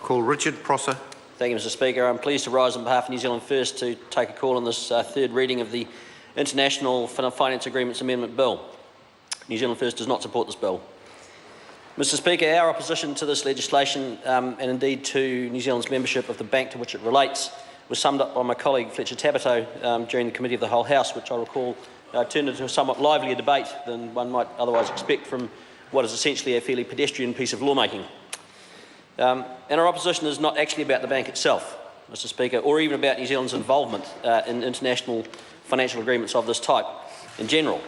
Call Richard Prosser. Thank you, Mr Speaker. I'm pleased to rise on behalf of New Zealand First to take a call on this third reading of the International Finance Agreements Amendment Bill. New Zealand First does not support this bill. Mr Speaker, our opposition to this legislation and indeed to New Zealand's membership of the bank to which it relates was summed up by my colleague Fletcher Tabato during the Committee of the Whole House, which I recall turned into a somewhat livelier debate than one might otherwise expect from what is essentially a fairly pedestrian piece of lawmaking. And our opposition is not actually about the bank itself, Mr Speaker, or even about New Zealand's involvement in international financial agreements of this type in general.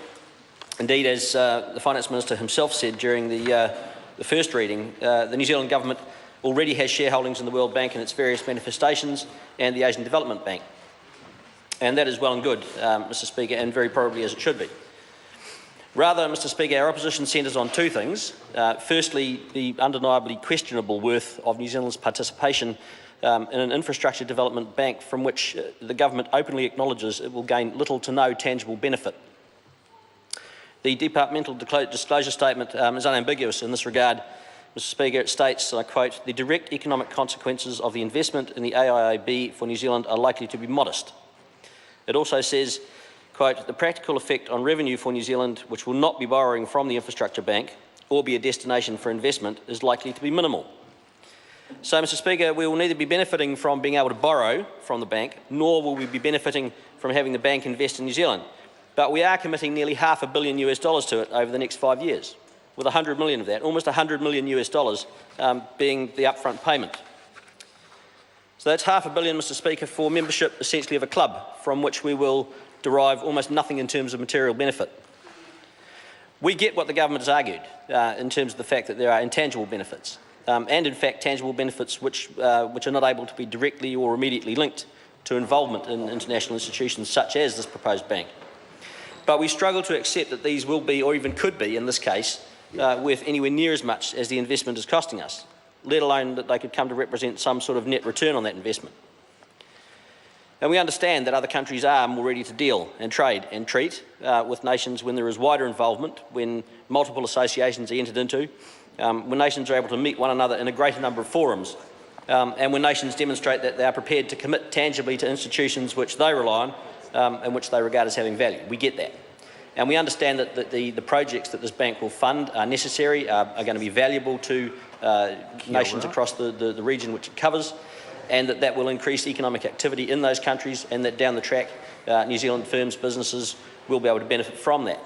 Indeed, as the Finance Minister himself said during the first reading, the New Zealand Government already has shareholdings in the World Bank and its various manifestations and the Asian Development Bank. And that is well and good, Mr Speaker, and very probably as it should be. Rather, Mr Speaker, our opposition centres on two things. Firstly, the undeniably questionable worth of New Zealand's participation in an infrastructure development bank from which the government openly acknowledges it will gain little to no tangible benefit. The departmental disclosure statement is unambiguous in this regard. Mr Speaker, it states, and I quote, "The direct economic consequences of the investment in the AIIB for New Zealand are likely to be modest." It also says, quote, "The practical effect on revenue for New Zealand, which will not be borrowing from the infrastructure bank or be a destination for investment, is likely to be minimal." So, Mr Speaker, we will neither be benefiting from being able to borrow from the bank, nor will we be benefiting from having the bank invest in New Zealand. But we are committing nearly $500 million to it over the next 5 years, with 100 million of that, almost $100 million being the upfront payment. So that's $500 million, Mr Speaker, for membership essentially of a club from which we will derive almost nothing in terms of material benefit. We get what the government has argued in terms of the fact that there are intangible benefits, and in fact tangible benefits which are not able to be directly or immediately linked to involvement in international institutions such as this proposed bank. But we struggle to accept that these will be, or even could be in this case, worth anywhere near as much as the investment is costing us, let alone that they could come to represent some sort of net return on that investment. And we understand that other countries are more ready to deal and trade and treat with nations when there is wider involvement, when multiple associations are entered into, when nations are able to meet one another in a greater number of forums, and when nations demonstrate that they are prepared to commit tangibly to institutions which they rely on and which they regard as having value. We get that. And we understand that the projects that this bank will fund are necessary, are going to be valuable to nations across the region which it covers, and that will increase economic activity in those countries, and that down the track New Zealand firms, businesses will be able to benefit from that.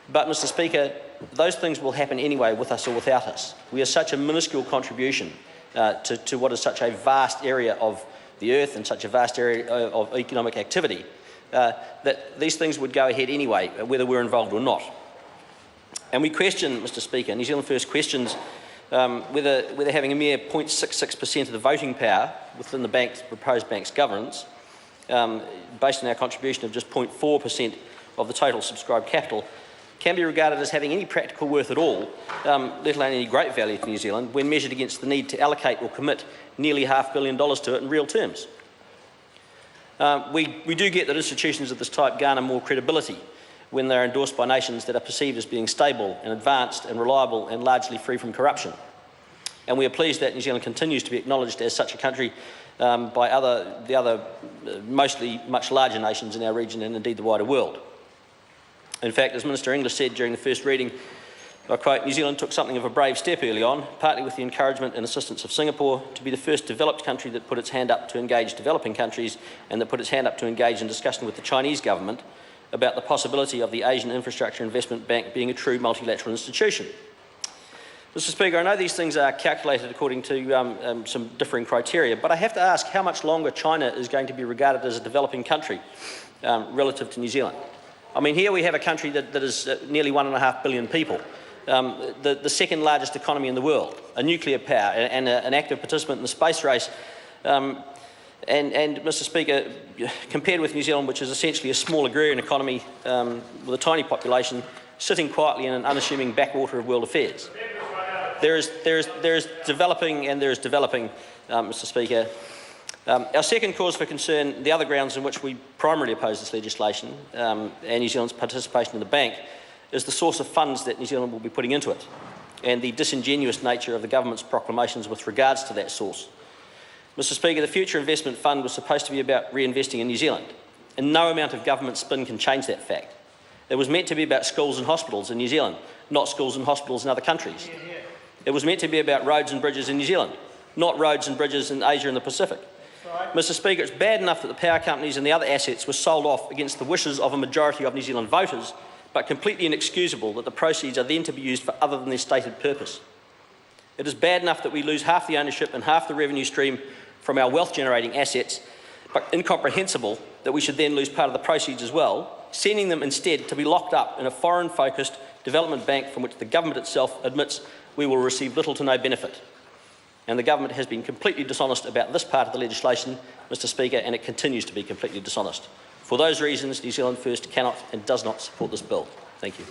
But, Mr Speaker, those things will happen anyway with us or without us. We are such a minuscule contribution to what is such a vast area of the earth and such a vast area of economic activity that these things would go ahead anyway, whether we're involved or not. And we question, Mr Speaker, New Zealand First questions whether having a mere 0.66% of the voting power within the proposed bank's governance, based on our contribution of just 0.4% of the total subscribed capital, can be regarded as having any practical worth at all, let alone any great value to New Zealand, when measured against the need to allocate or commit nearly $500 million to it in real terms. We do get that institutions of this type garner more credibility when they are endorsed by nations that are perceived as being stable and advanced and reliable and largely free from corruption. And we are pleased that New Zealand continues to be acknowledged as such a country by the other mostly much larger nations in our region and indeed the wider world. In fact, as Minister English said during the first reading, I quote, "New Zealand took something of a brave step early on, partly with the encouragement and assistance of Singapore, to be the first developed country that put its hand up to engage developing countries and that put its hand up to engage in discussion with the Chinese government about the possibility of the Asian Infrastructure Investment Bank being a true multilateral institution." Mr Speaker, I know these things are calculated according to some differing criteria, but I have to ask how much longer China is going to be regarded as a developing country relative to New Zealand. I mean, here we have a country that is nearly 1.5 billion people, the second largest economy in the world, a nuclear power and an active participant in the space race. And Mr Speaker, compared with New Zealand, which is essentially a small agrarian economy with a tiny population, sitting quietly in an unassuming backwater of world affairs. There is developing, Mr Speaker. Our second cause for concern, the other grounds in which we primarily oppose this legislation and New Zealand's participation in the bank, is the source of funds that New Zealand will be putting into it. and the disingenuous nature of the government's proclamations with regards to that source. Mr Speaker, the Future Investment Fund was supposed to be about reinvesting in New Zealand, and no amount of government spin can change that fact. It was meant to be about schools and hospitals in New Zealand, not schools and hospitals in other countries. It was meant to be about roads and bridges in New Zealand, not roads and bridges in Asia and the Pacific. Mr Speaker, it's bad enough that the power companies and the other assets were sold off against the wishes of a majority of New Zealand voters, but completely inexcusable that the proceeds are then to be used for other than their stated purpose. It is bad enough that we lose half the ownership and half the revenue stream from our wealth-generating assets, but incomprehensible that we should then lose part of the proceeds as well, sending them instead to be locked up in a foreign-focused development bank from which the government itself admits we will receive little to no benefit. And the government has been completely dishonest about this part of the legislation, Mr Speaker, and it continues to be completely dishonest. For those reasons, New Zealand First cannot and does not support this bill. Thank you.